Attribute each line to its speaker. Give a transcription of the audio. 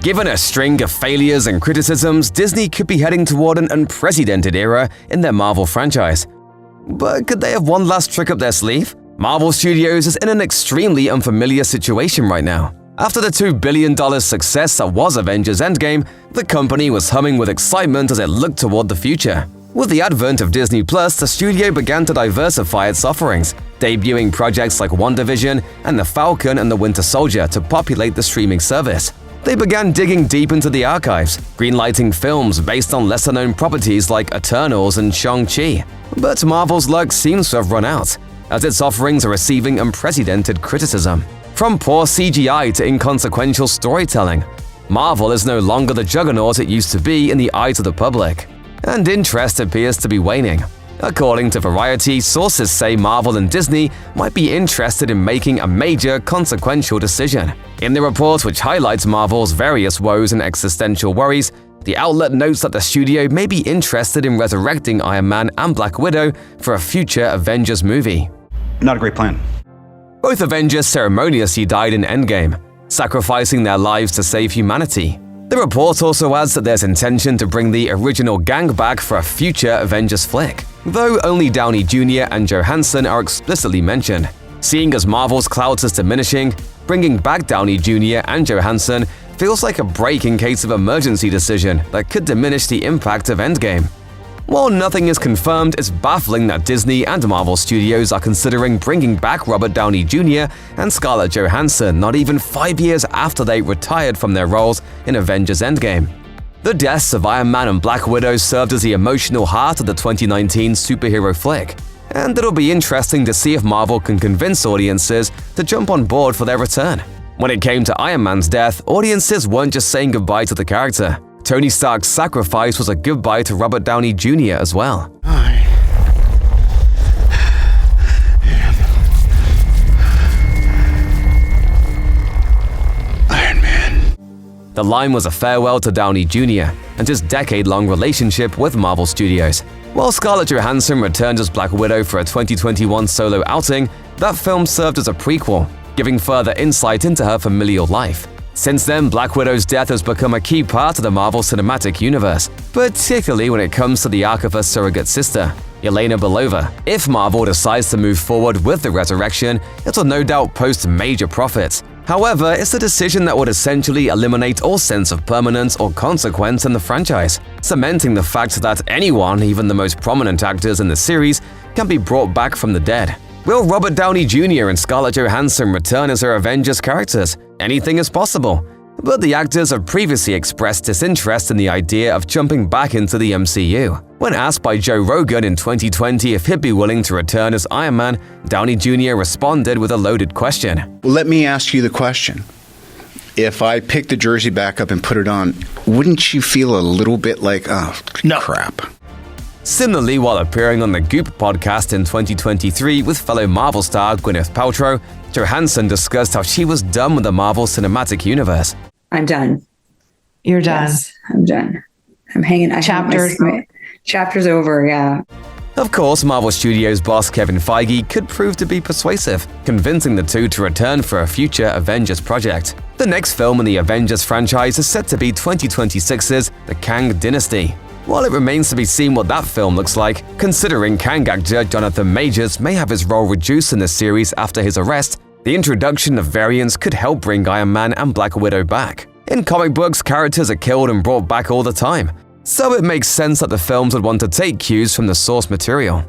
Speaker 1: Given a string of failures and criticisms, Disney could be heading toward an unprecedented era in their Marvel franchise. But could they have one last trick up their sleeve? Marvel Studios is in an extremely unfamiliar situation right now. After the $2 billion success that was Avengers Endgame, the company was humming with excitement as it looked toward the future. With the advent of Disney+, the studio began to diversify its offerings, debuting projects like WandaVision and The Falcon and the Winter Soldier to populate the streaming service. They began digging deep into the archives, greenlighting films based on lesser-known properties like Eternals and Shang-Chi. But Marvel's luck seems to have run out, as its offerings are receiving unprecedented criticism. From poor CGI to inconsequential storytelling, Marvel is no longer the juggernaut it used to be in the eyes of the public, and interest appears to be waning. According to Variety, sources say Marvel and Disney might be interested in making a major, consequential decision. In the report, which highlights Marvel's various woes and existential worries, the outlet notes that the studio may be interested in resurrecting Iron Man and Black Widow for a future Avengers movie.
Speaker 2: Not a great plan.
Speaker 1: Both Avengers ceremoniously died in Endgame, sacrificing their lives to save humanity. The report also adds that there's intention to bring the original gang back for a future Avengers flick, though only Downey Jr. and Johansson are explicitly mentioned. Seeing as Marvel's clout is diminishing, bringing back Downey Jr. and Johansson feels like a break in case of emergency decision that could diminish the impact of Endgame. While nothing is confirmed, it's baffling that Disney and Marvel Studios are considering bringing back Robert Downey Jr. and Scarlett Johansson not even 5 years after they retired from their roles in Avengers Endgame. The deaths of Iron Man and Black Widow served as the emotional heart of the 2019 superhero flick, and it'll be interesting to see if Marvel can convince audiences to jump on board for their return. When it came to Iron Man's death, audiences weren't just saying goodbye to the character. Tony Stark's sacrifice was a goodbye to Robert Downey Jr. as well.
Speaker 2: Iron Man.
Speaker 1: The line was a farewell to Downey Jr. and his decade-long relationship with Marvel Studios. While Scarlett Johansson returned as Black Widow for a 2021 solo outing, that film served as a prequel, giving further insight into her familial life. Since then, Black Widow's death has become a key part of the Marvel Cinematic Universe, particularly when it comes to the arc of her surrogate sister, Yelena Belova. If Marvel decides to move forward with the resurrection, it'll no doubt post major profits. However, it's a decision that would essentially eliminate all sense of permanence or consequence in the franchise, cementing the fact that anyone, even the most prominent actors in the series, can be brought back from the dead. Will Robert Downey Jr. and Scarlett Johansson return as her Avengers characters? Anything is possible. But the actors have previously expressed disinterest in the idea of jumping back into the MCU. When asked by Joe Rogan in 2020 if he'd be willing to return as Iron Man, Downey Jr. responded with a loaded question.
Speaker 2: Well, let me ask you the question. If I pick the jersey back up and put it on, wouldn't you feel a little bit like, oh, no. Crap?
Speaker 1: Similarly, while appearing on the Goop podcast in 2023 with fellow Marvel star Gwyneth Paltrow, Johansson discussed how she was done with the Marvel Cinematic Universe.
Speaker 3: I'm done.
Speaker 4: You're done.
Speaker 3: Yes, I'm done. I'm hanging. Chapter's over, yeah.
Speaker 1: Of course, Marvel Studios boss Kevin Feige could prove to be persuasive, convincing the two to return for a future Avengers project. The next film in the Avengers franchise is set to be 2026's The Kang Dynasty. While it remains to be seen what that film looks like, considering Kang actor Jonathan Majors may have his role reduced in the series after his arrest, the introduction of variants could help bring Iron Man and Black Widow back. In comic books, characters are killed and brought back all the time, so it makes sense that the films would want to take cues from the source material.